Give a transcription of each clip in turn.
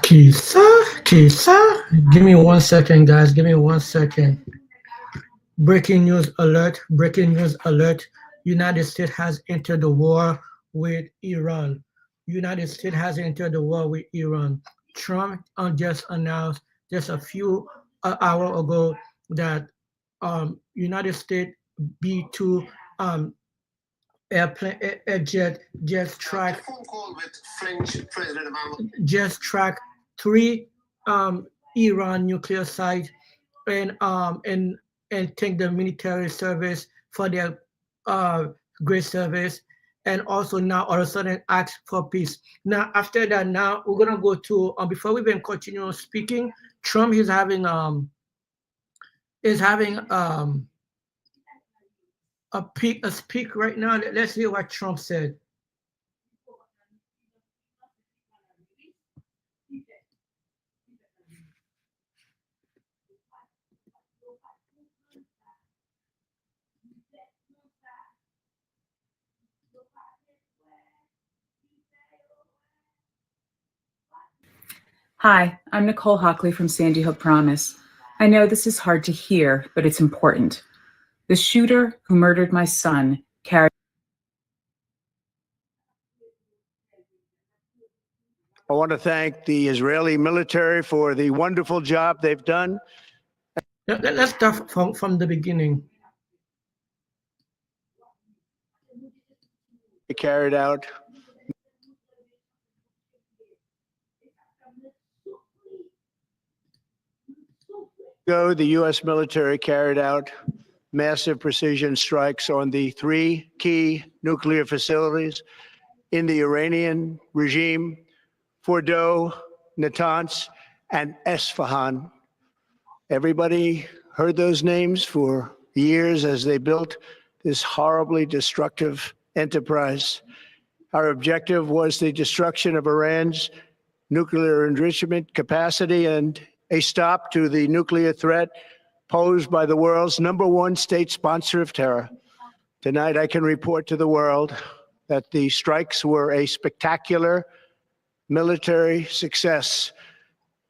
Kisa, Kisa. Give me 1 second, guys. Give me 1 second. Breaking news alert. Breaking news alert. United States has entered the war with Iran. United States has entered the war with Iran. Trump just announced just a few hour ago that United States B-2 um, airplane jet track just track three Iran nuclear sites and thank the military service for their uh, great service, and also now all of a sudden ask for peace. Now after that, now we're gonna go to before we even continue speaking, Trump is having a speak right now. Let's hear what Trump said. Hi, I'm Nicole Hockley from Sandy Hook Promise. I know this is hard to hear, but it's important. The shooter who murdered my son carried. I want to thank the Israeli military for the wonderful job they've done. Let's start from the beginning. They carried out the U.S. military carried out massive precision strikes on the 3 key nuclear facilities in the Iranian regime: Fordow, Natanz, and Esfahan. Everybody heard those names for years as they built this horribly destructive enterprise. Our objective was the destruction of Iran's nuclear enrichment capacity and a stop to the nuclear threat posed by the world's #1 state sponsor of terror. Tonight, I can report to the world that the strikes were a spectacular military success.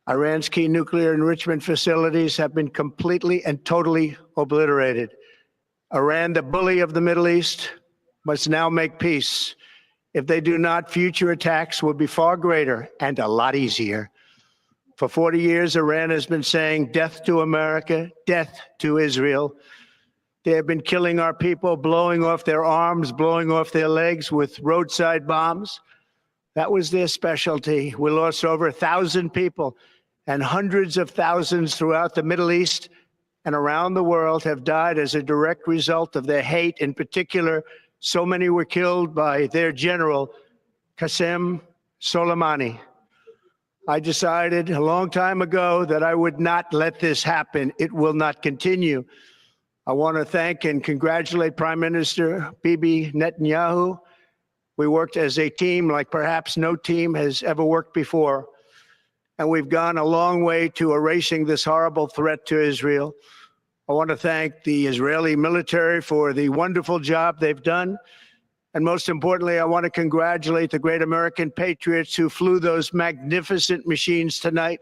Iran's key nuclear enrichment facilities have been completely and totally obliterated. Iran, the bully of the Middle East, must now make peace. If they do not, future attacks will be far greater and a lot easier. For 40 years, Iran has been saying death to America, death to Israel. They have been killing our people, blowing off their arms, blowing off their legs with roadside bombs. That was their specialty. We lost over 1,000 people, and hundreds of thousands throughout the Middle East and around the world have died as a direct result of their hate. In particular, so many were killed by their general, Qasem Soleimani. I decided a long time ago that I would not let this happen. It will not continue. I want to thank and congratulate Prime Minister Bibi Netanyahu. We worked as a team like perhaps no team has ever worked before. And we've gone a long way to erasing this horrible threat to Israel. I want to thank the Israeli military for the wonderful job they've done. And most importantly, I want to congratulate the great American patriots who flew those magnificent machines tonight,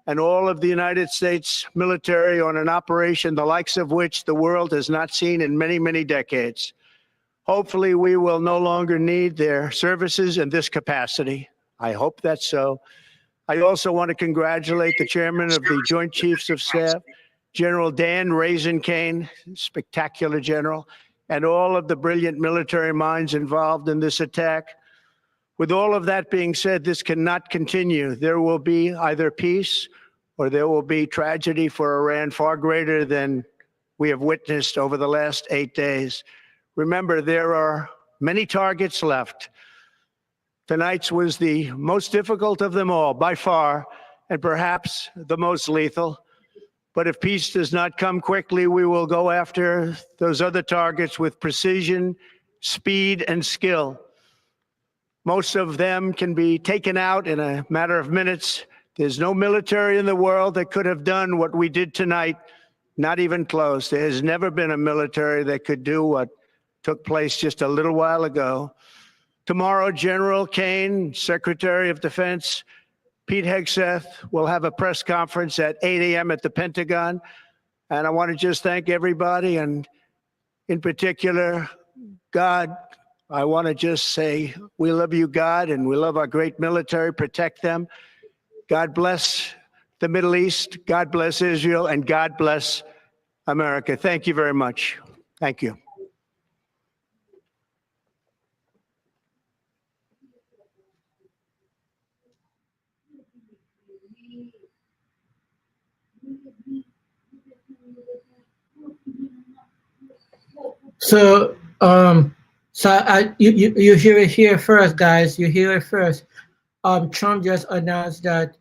and all of the United States military on an operation the likes of which the world has not seen in many, many decades. Hopefully, we will no longer need their services in this capacity. I hope that's so. I also want to congratulate the chairman of the Joint Chiefs of Staff, General Dan Raisin-Kane, spectacular general, and all of the brilliant military minds involved in this attack. With all of that being said, this cannot continue. There will be either peace or there will be tragedy for Iran far greater than we have witnessed over the last 8 days. Remember, there are many targets left. Tonight's was the most difficult of them all, by far, and perhaps the most lethal. But if peace does not come quickly, we will go after those other targets with precision, speed, and skill. Most of them can be taken out in a matter of minutes. There's no military in the world that could have done what we did tonight, not even close. There has never been a military that could do what took place just a little while ago. Tomorrow, General Kane, Secretary of Defense, Pete Hegseth will have a press conference at 8 a.m. at the Pentagon. And I want to just thank everybody, and in particular, God. I want to just say we love you, God, and we love our great military. Protect them. God bless the Middle East. God bless Israel, and God bless America. Thank you very much. Thank you. You hear it here first, guys. You hear it first. Trump just announced that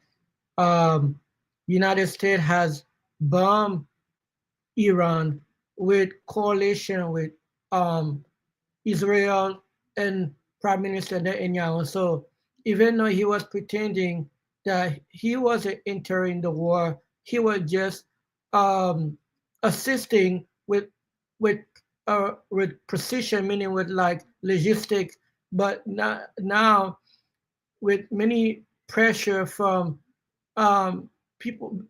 United States has bombed Iran with coalition with Israel and Prime Minister Netanyahu. So even though he was pretending that he wasn't entering the war, he was just assisting with precision, meaning with like logistics. But now with many pressure from people,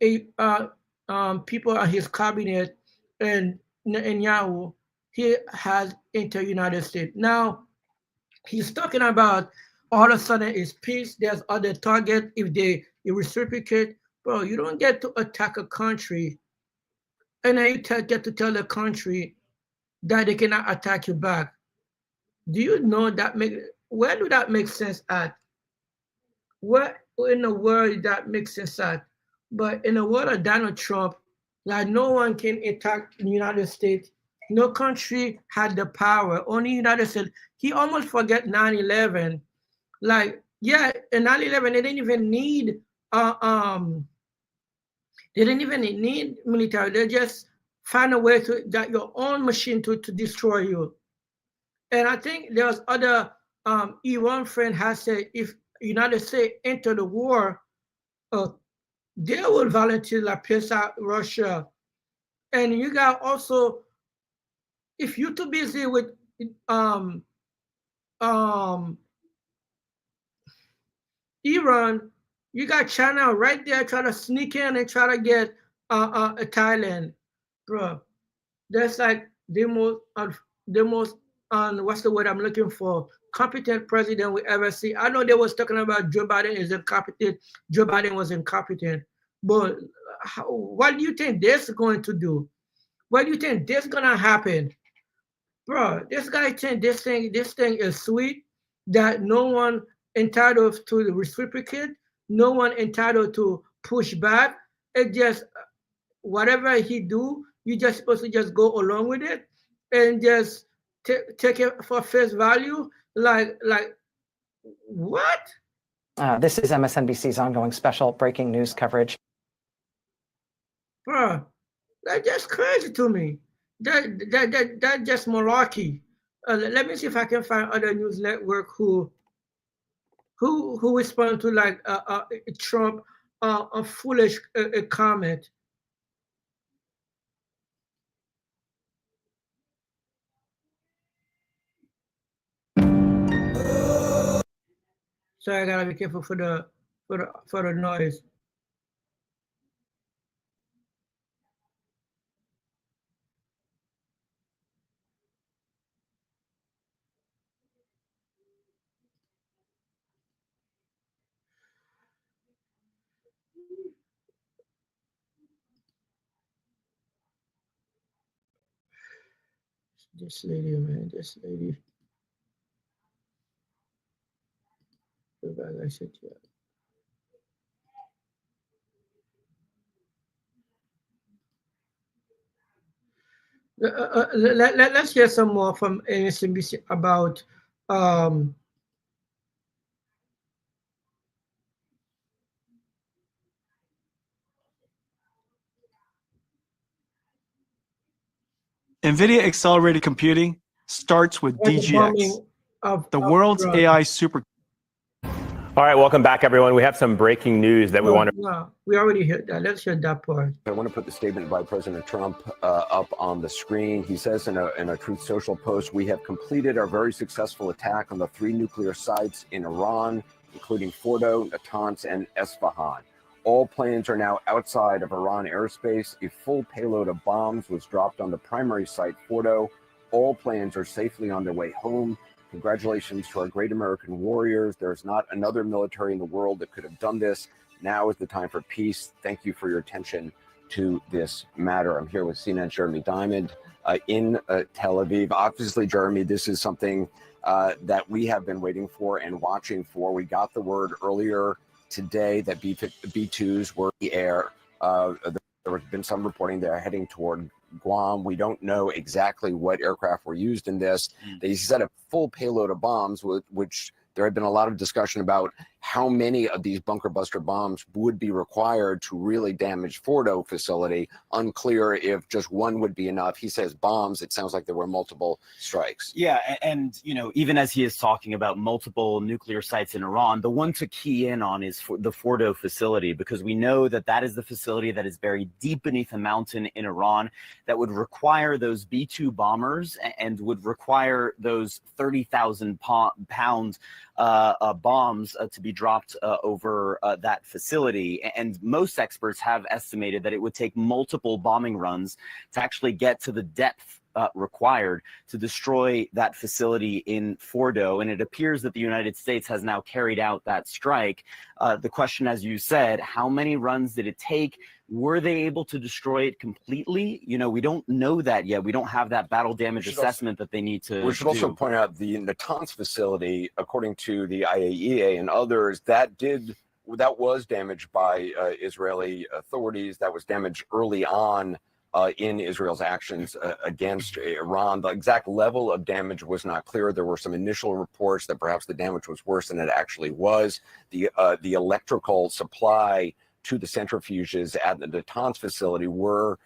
people on his cabinet and Netanyahu, he has entered United States. Now he's talking about all of a sudden it's peace. There's other target if they reciprocate. Bro, you don't get to attack a country and then you get to tell the country that they cannot attack you back. Do you know that where do that make sense at? Where in the world that makes sense at? But in the world of Donald Trump, like no one can attack the United States. No country had the power. Only United States. He almost forget 9/11. Like, yeah, in 9/11, they didn't even need military. They just find a way to that your own machine to destroy you. And I think there was other Iran friend has said if United States enter the war, they will volunteer to piss out Russia. And you got also, if you're too busy with Iran, you got China right there trying to sneak in and try to get Thailand, bro. That's like the most what's the word I'm looking for? Competent president we ever see. I know they was talking about Joe Biden is incompetent. Joe Biden was incompetent, but what do you think this is going to do? What do you think this is gonna happen, bro? This guy think this thing is sweet that no one entitled to reciprocate, no one entitled to push back. It just whatever he do, you just supposed to just go along with it and just take it for face value. Like what? This is MSNBC's ongoing special breaking news coverage. Bro, that's just crazy to me. That just malarkey. Let me see if I can find other news network who respond to like Trump a foolish comment. So I gotta be careful for the noise. This lady, man, this lady. I said, yeah. Let's hear some more from MSNBC about NVIDIA accelerated computing starts with DGX, the world's AI super. All right, welcome back, everyone. We have some breaking news that we want to. No, we already heard that. Let's hear that part. I want to put the statement by President Trump up on the screen. He says in a Truth Social post, "We have completed our very successful attack on the 3 nuclear sites in Iran, including Fordo, Natanz, and Esfahan. All planes are now outside of Iran airspace. A full payload of bombs was dropped on the primary site, Fordo. All planes are safely on their way home. Congratulations to our great American warriors. There's not another military in the world that could have done this. Now is the time for peace. Thank you for your attention to this matter." I'm here with CNN's Jeremy Diamond in Tel Aviv. Obviously, Jeremy, this is something that we have been waiting for and watching for. We got the word earlier today that B-2s were in the air. There has been some reporting they're heading toward Guam. We don't know exactly what aircraft were used in this. They set a full payload of bombs, which there had been a lot of discussion about how many of these bunker buster bombs would be required to really damage Fordo facility. Unclear if just one would be enough. He says bombs. It sounds like there were multiple strikes. Yeah, and you know, even as he is talking about multiple nuclear sites in Iran, the one to key in on is the Fordo facility, because we know that that is the facility that is buried deep beneath a mountain in Iran that would require those B-2 bombers and would require those 30,000 pound bombs to be dropped over that facility. And most experts have estimated that it would take multiple bombing runs to actually get to the depth required to destroy that facility in Fordo. And it appears that the United States has now carried out that strike. The question, as you said, how many runs did it take? Were they able to destroy it completely? You know, we don't know that yet. We don't have that battle damage assessment that they need to do. We should also point out the Natanz facility, according to the IAEA and others, that was damaged by Israeli authorities. That was damaged early on in Israel's actions against Iran. The exact level of damage was not clear. There were some initial reports that perhaps the damage was worse than it actually was. The electrical supply to the centrifuges at the Natanz facility were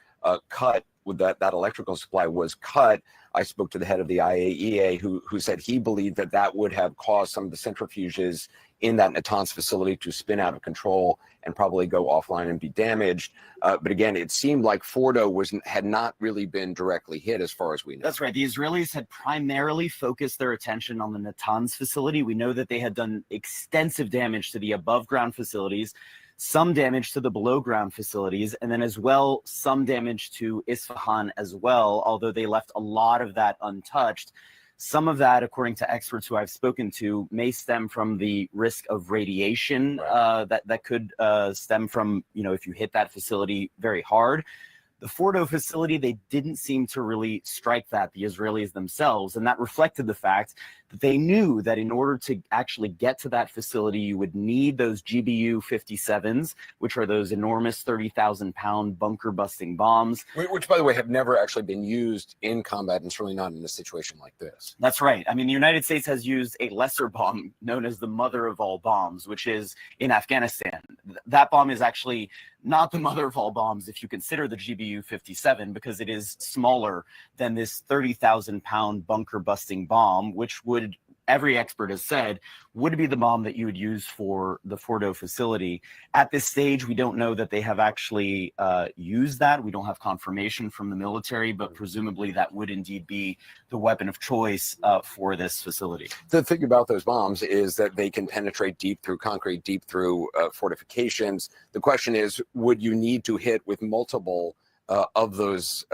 cut. That electrical supply was cut. I spoke to the head of the IAEA who said he believed that would have caused some of the centrifuges in that Natanz facility to spin out of control and probably go offline and be damaged. But again, it seemed like Fordo had not really been directly hit as far as we know. That's right. The Israelis had primarily focused their attention on the Natanz facility. We know that they had done extensive damage to the above ground facilities, some damage to the below ground facilities, and then as well, some damage to Isfahan as well, although they left a lot of that untouched. Some of that, according to experts who I've spoken to, may stem from the risk of radiation that could stem from, you know, if you hit that facility very hard. The Fordo facility, they didn't seem to really strike that, the Israelis themselves, and that reflected the fact that they knew that in order to actually get to that facility, you would need those GBU-57s, which are those enormous 30,000-pound bunker-busting bombs. Which, by the way, have never actually been used in combat, and certainly not in a situation like this. That's right. I mean, the United States has used a lesser bomb known as the mother of all bombs, which is in Afghanistan. That bomb is actually not the mother of all bombs if you consider the GBU-57, because it is smaller than this 30,000-pound bunker-busting bomb, which would, every expert has said, would be the bomb that you would use for the Fordo facility. At this stage, we don't know that they have actually used that. We don't have confirmation from the military, but presumably that would indeed be the weapon of choice for this facility. The thing about those bombs is that they can penetrate deep through concrete, deep through fortifications. The question is, would you need to hit with multiple of those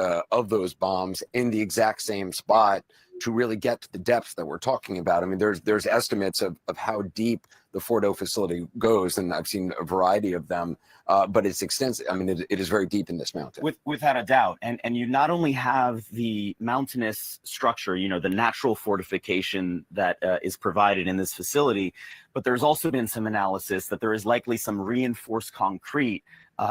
bombs in the exact same spot to really get to the depths that we're talking about? I mean, there's estimates of how deep the Fordo facility goes, and I've seen a variety of them, but it's extensive. I mean, it is very deep in this mountain. Without a doubt. And you not only have the mountainous structure, you know, the natural fortification that is provided in this facility, but there's also been some analysis that there is likely some reinforced concrete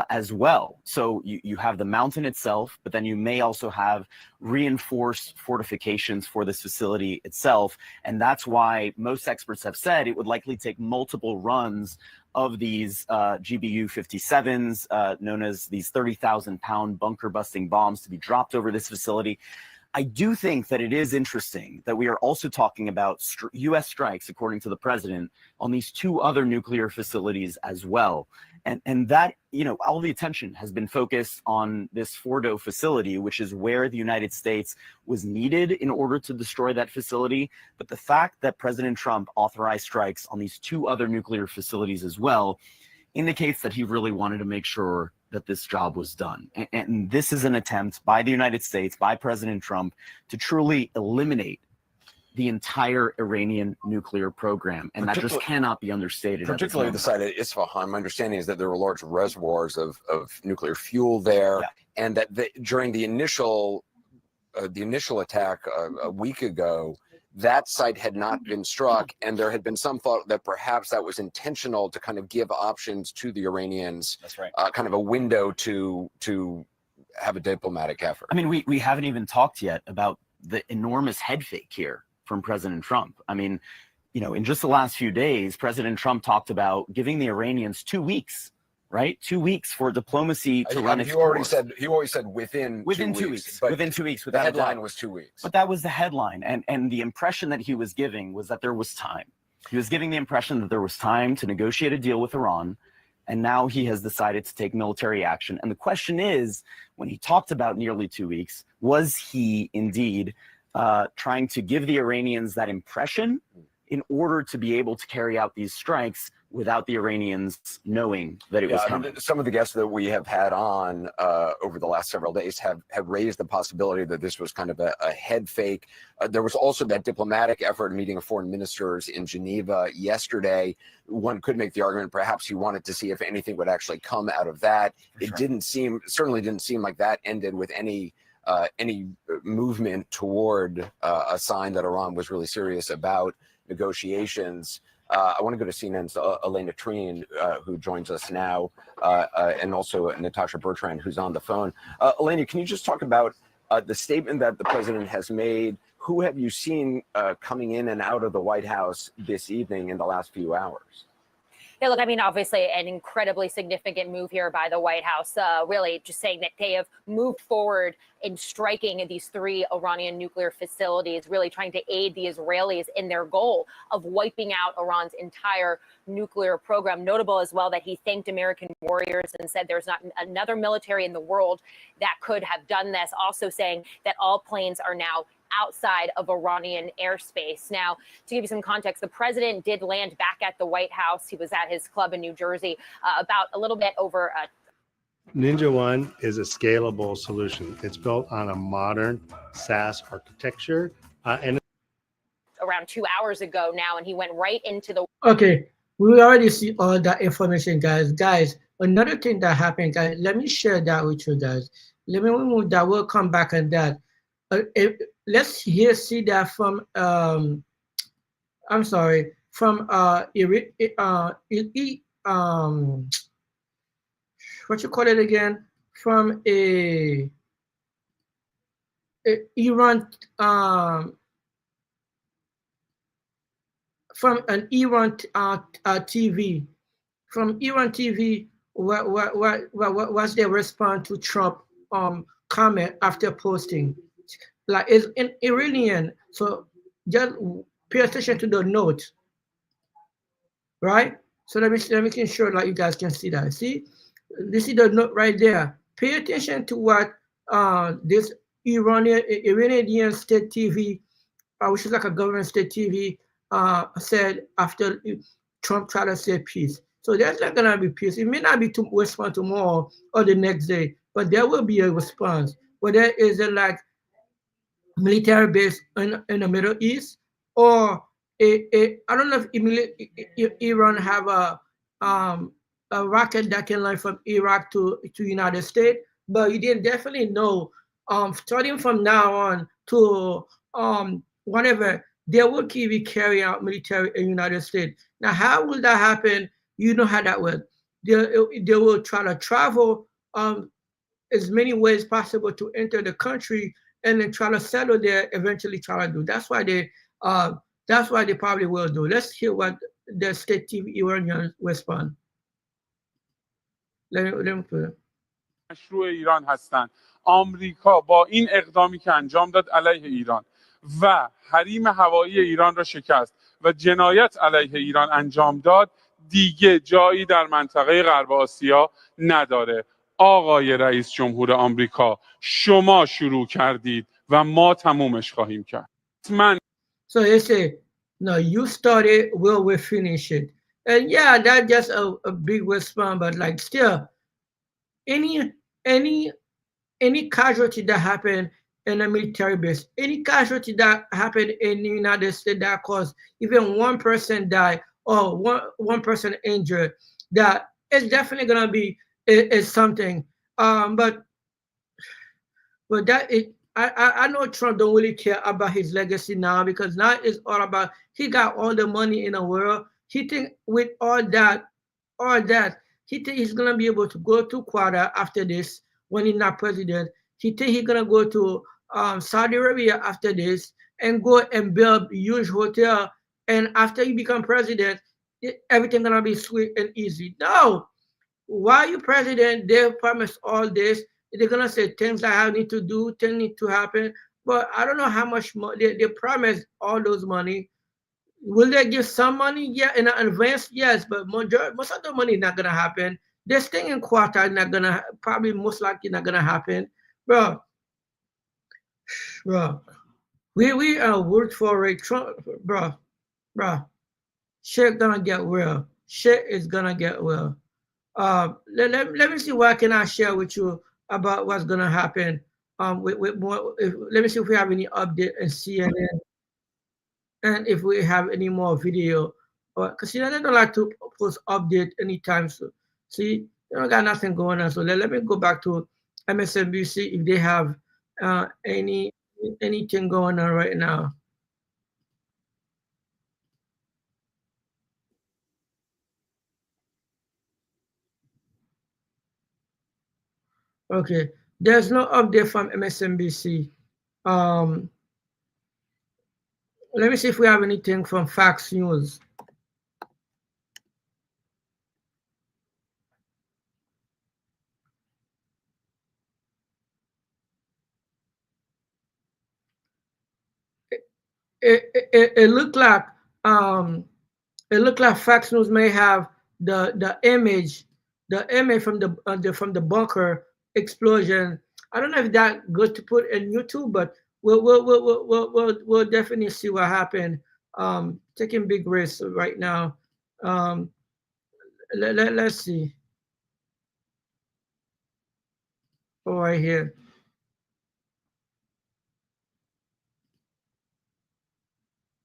as well. So you have the mountain itself, but then you may also have reinforced fortifications for this facility itself. And that's why most experts have said it would likely take multiple runs of these GBU-57s, known as these 30,000-pound bunker-busting bombs, to be dropped over this facility. I do think that it is interesting that we are also talking about U.S. strikes, according to the president, on these 2 other nuclear facilities as well. And that, you know, all the attention has been focused on this Fordo facility, which is where the United States was needed in order to destroy that facility. But the fact that President Trump authorized strikes on these 2 other nuclear facilities as well indicates that he really wanted to make sure that this job was done. And this is an attempt by the United States, by President Trump, to truly eliminate the entire Iranian nuclear program. And that just cannot be understated. Particularly the site at Isfahan. My understanding is that there were large reservoirs of nuclear fuel there, and that during the initial attack a week ago, that site had not been struck, and there had been some thought that perhaps that was intentional to kind of give options to the Iranians. That's right. Kind of a window to have a diplomatic effort. I mean, we haven't even talked yet about the enormous head fake here from President Trump. I mean, you know, in just the last few days, President Trump talked about giving the Iranians 2 weeks, right? 2 weeks for diplomacy to run its course. He always said within 2 weeks. But within 2 weeks. The headline was 2 weeks. But that was the headline. And the impression that he was giving was that there was time. He was giving the impression that there was time to negotiate a deal with Iran. And now he has decided to take military action. And the question is, when he talked about nearly 2 weeks, was he indeed trying to give the Iranians that impression in order to be able to carry out these strikes without the Iranians knowing that it was coming? I mean, some of the guests that we have had on over the last several days have raised the possibility that this was kind of a head fake. There was also that diplomatic effort, meeting of foreign ministers in Geneva yesterday. One could make the argument perhaps he wanted to see if anything would actually come out of that. It certainly didn't seem like that ended with any movement toward a sign that Iran was really serious about negotiations. I want to go to CNN's Elena Treen, who joins us now, and also Natasha Bertrand, who's on the phone. Elena, can you just talk about the statement that the president has made? Who have you seen coming in and out of the White House this evening in the last few hours? Yeah, look, I mean, obviously an incredibly significant move here by the White House, really just saying that they have moved forward in striking these 3 Iranian nuclear facilities, really trying to aid the Israelis in their goal of wiping out Iran's entire nuclear program. Notable as well that he thanked American warriors and said there's not another military in the world that could have done this, also saying that all planes are now outside of Iranian airspace. Now, to give you some context, the president did land back at the White House. He was at his club in New Jersey about a little bit over Ninja One is a scalable solution. It's built on a modern SaaS architecture and around 2 hours ago now, and he went right into the... Okay, we already see all that information, guys. Guys, another thing that happened, guys, let me share that with you guys. Let me remove that. We'll come back on that. Let's see that from I'm sorry, from what you call it again, from a Iran from an Iran TV, from Iran TV. What was their response to Trump comment after posting? Like, it's in Iranian, so just pay attention to the note, right? So let me make sure like you guys can see that. See, this is the note right there. Pay attention to what this Iranian state TV, which is like a government state TV, said after Trump tried to say peace. So there's not gonna be peace. It may not be to respond tomorrow or the next day, but there will be a response. Whether is it like military base in the Middle East, or I don't know if Iran have a rocket that can land from Iraq to United States, but you didn't definitely know. Starting from now on to whatever, they will be carrying out military in the United States. Now, how will that happen? You know how that will. They will try to travel as many ways possible to enter the country, and then try to settle there, eventually try to do. That's why they probably will do. Let's hear what the state TV Iranians respond. Let me put it. مشروع ایران هستند، آمریکا با این اقدامی که انجام داد علیه ایران و حریم هوایی ایران را شکست و جنایت علیه ایران انجام داد دیگه جایی در منطقه غرب آسیا نداره. آقای رئیس جمهور آمریکا، شما شروع کردید و ما تمومش خواهیم کرد. من So they say, no, you started, we'll finish it. And yeah, that's just a big response, but like still, any casualty that happened in a military base, any casualty that happened in the United States that caused even one person die or one person injured, that is definitely gonna be is something. But that it. I know Trump don't really care about his legacy now, because now it's all about, he got all the money in the world. He think with all that, he think he's gonna be able to go to Qatar after this when he's not president. He think he's gonna go to Saudi Arabia after this and go and build a huge hotel. And after he become president, everything gonna be sweet and easy. No, while you president, they promise all this. They're gonna say things like I need to do, things need to happen, but I don't know how much money they promise all those money. Will they give some money? Yeah, in advance, yes, but most of the money is not gonna happen. This thing in Qatar is not gonna, probably most likely not gonna happen, bro. We are work for it, Trump, bro. Shit gonna get real. Shit is gonna get real. Let me see what can I share with you about what's gonna happen. With more, let me see if we have any update in CNN, and if we have any more video, because they don't like to post update anytime. So see, they don't got nothing going on. So let me go back to MSNBC if they have anything going on right now. Okay, there's no update from MSNBC. Let me see if we have anything from Fox News. It looked like Fox News may have the image from the bunker explosion. I don't know if that's good to put in YouTube, but we'll definitely see what happened. Taking big risks right now. Let's see. Oh, right here.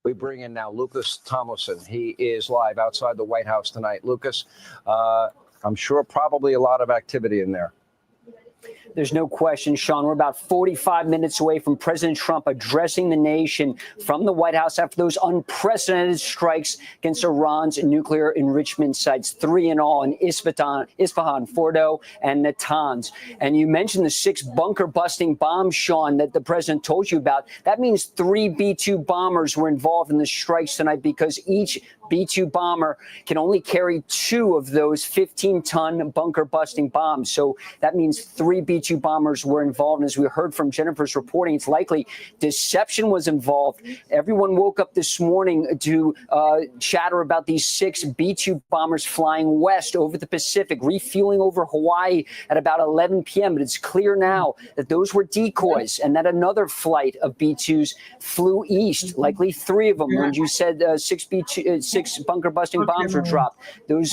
We bring in now Lucas Tomlinson. He is live outside the White House tonight. Lucas, I'm sure probably a lot of activity in there. There's no question, Sean. We're about 45 minutes away from President Trump addressing the nation from the White House after those unprecedented strikes against Iran's nuclear enrichment sites, 3 in all in Isfahan, Fordo, and Natanz. And you mentioned the 6 bunker-busting bombs, Sean, that the president told you about. That means 3 B-2 bombers were involved in the strikes tonight, because each B-2 bomber can only carry 2 of those 15-ton bunker-busting bombs. So that means 3 B-2 bombers were involved. And as we heard from Jennifer's reporting, it's likely deception was involved. Everyone woke up this morning to chatter about these 6 B-2 bombers flying west over the Pacific, refueling over Hawaii at about 11 p.m. But it's clear now that those were decoys, and that another flight of B-2s flew east, likely 3 of them. When you said 6 bunker-busting bombs were dropped, those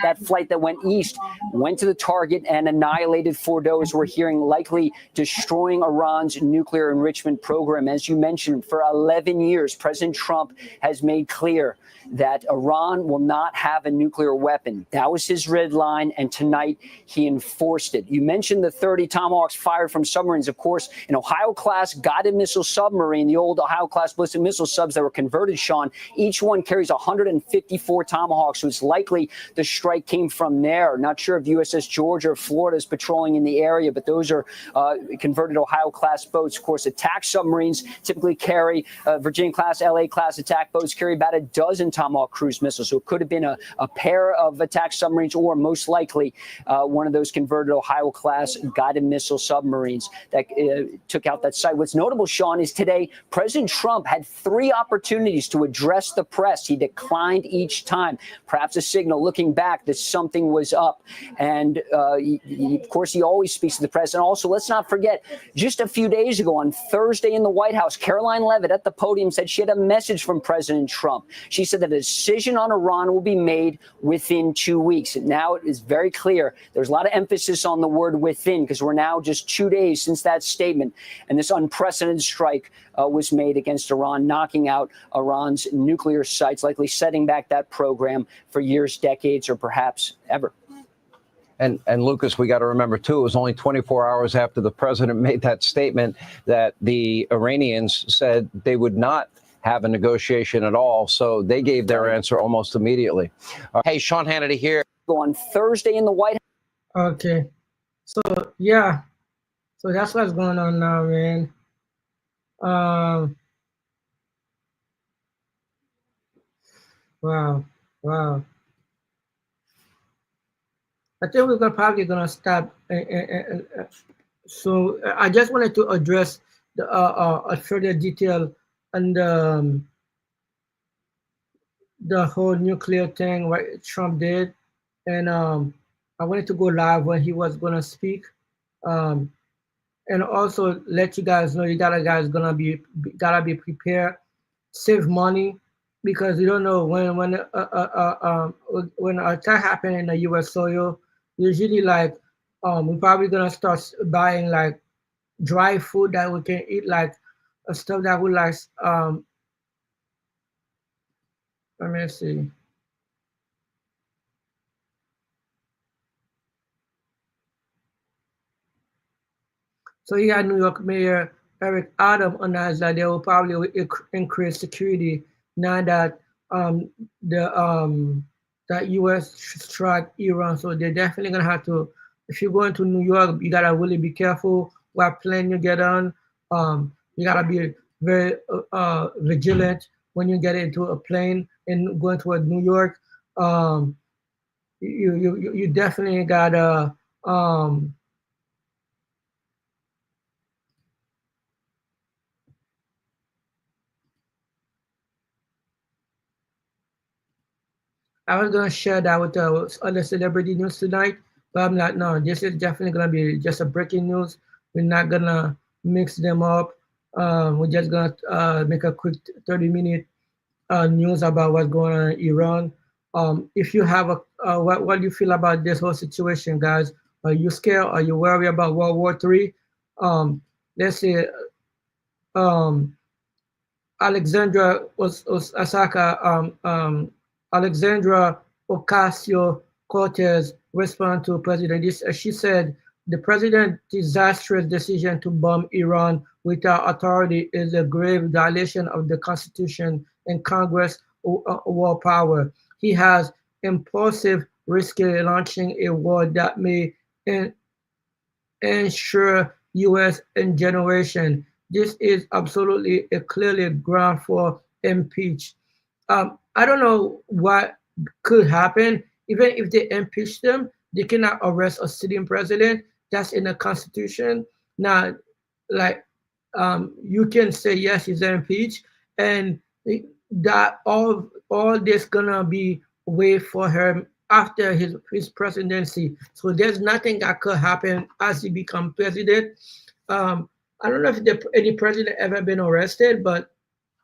that flight that went east went to the target and annihilated Fordo, as we're hearing, likely destroying Iran's nuclear enrichment program. As you mentioned, for 11 years, President Trump has made clear that Iran will not have a nuclear weapon. That was his red line, and tonight he enforced it. You mentioned the 30 Tomahawks fired from submarines. Of course, an Ohio-class guided missile submarine, the old Ohio-class ballistic missile subs that were converted, Sean, each one carries 100 154 Tomahawks. So it's likely the strike came from there. Not sure if USS Georgia or Florida is patrolling in the area, but those are converted Ohio-class boats. Of course, attack submarines typically carry Virginia-class, LA-class attack boats carry about a dozen Tomahawk cruise missiles. So it could have been a pair of attack submarines, or most likely one of those converted Ohio-class guided missile submarines that took out that site. What's notable, Sean, is today President Trump had 3 opportunities to address the press. He declined each time. Perhaps a signal, looking back, that something was up. And of course, he always speaks to the press. And also, let's not forget, just a few days ago on Thursday in the White House, Caroline Leavitt at the podium said she had a message from President Trump. She said that a decision on Iran will be made within 2 weeks. And now it is very clear. There's a lot of emphasis on the word within, because we're now just 2 days since that statement. And this unprecedented strike was made against Iran, knocking out Iran's nuclear sites, likely setting back that program for years, decades, or perhaps ever. And Lucas, we got to remember, too, it was only 24 hours after the president made that statement that the Iranians said they would not have a negotiation at all. So they gave their answer almost immediately. Hey, Sean Hannity here. On Thursday in the White House. Okay. So, yeah. So that's what's going on now, man. Wow. I think we're probably gonna stop. So I just wanted to address the a further detail on the whole nuclear thing what Trump did, and I wanted to go live when he was gonna speak, and also let you guys know gotta be prepared, save money, because you don't know when an attack happen in the U.S. soil. Usually, like, we're probably gonna start buying like dry food that we can eat, like stuff that we like. Let me see. So you got New York Mayor Eric Adams announced that they will probably increase security now that that U.S. struck Iran. So they're definitely gonna have to. If you're going to New York, you gotta really be careful what plane you get on. You gotta be very vigilant when you get into a plane and going toward New York. You definitely gotta. I was gonna share that with other celebrity news tonight, but I'm not. No, this is definitely gonna be just a breaking news. We're not gonna mix them up. We're just gonna make a quick 30-minute news about what's going on in Iran. If you have what do you feel about this whole situation, guys? Are you scared? Are you worried about World War III? Let's say Alexandra Osaka. Alexandra Ocasio-Cortez responded to President. She said the president's disastrous decision to bomb Iran without authority is a grave violation of the Constitution and Congress war power. He has impulsive, risky launching a war that may ensure U.S. generation. This is absolutely a clearly ground for impeach. I don't know what could happen. Even if they impeach them, they cannot arrest a sitting president. That's in the Constitution. Now, like, you can say yes, he's impeached, and that all this gonna be way for him after his presidency. So there's nothing that could happen as he become president. I don't know if any president ever been arrested, but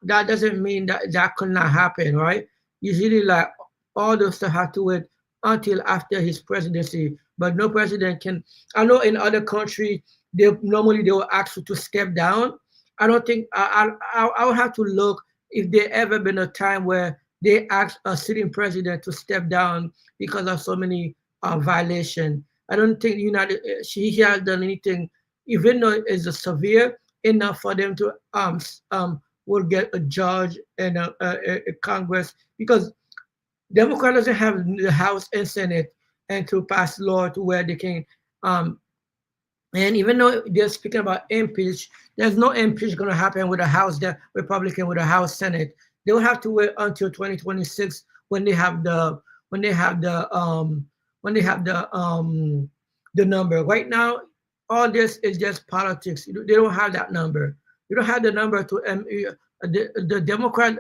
that doesn't mean that could not happen, right? Usually, like, all those stuff have to wait until after his presidency, but no president can. I know in other countries, they will ask you to step down. I don't think I would have to look if there ever been a time where they asked a sitting president to step down because of so many violations. I don't think he has done anything, even though it's a severe enough for them to will get a judge and a Congress, because Democrat doesn't have the House and Senate and to pass law to where they can and even though they're speaking about impeach, there's no impeach going to happen with a House, the Republican with a House Senate. They will have to wait until 2026 when they have the number. Right now, all this is just politics. They don't have that number. You don't have the number to the Democrat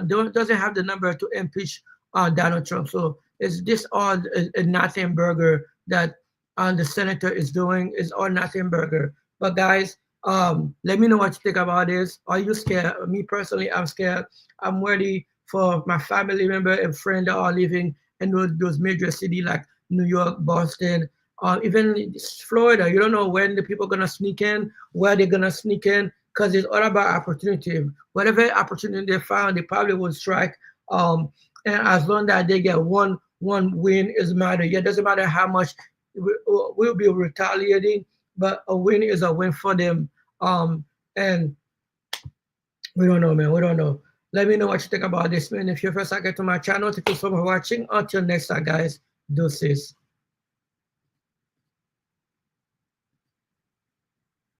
doesn't have the number to impeach Donald Trump. So it's this all a nothing burger that the senator is doing is all nothing burger. But guys, let me know what you think about this. Are you scared? Me personally, I'm scared. I'm ready for my family member and friend that are living in those major cities like New York, Boston, even Florida. You don't know when the people are gonna sneak in, where they're gonna sneak in, because it's all about opportunity. Whatever opportunity they found, they probably will strike. And as long as they get one win is matter. Yeah, it doesn't matter how much we'll be retaliating, but a win is a win for them. And we don't know, man. We don't know. Let me know what you think about this, man. If you're first to my channel, thank you so much for watching. Until next time, guys. Deuces.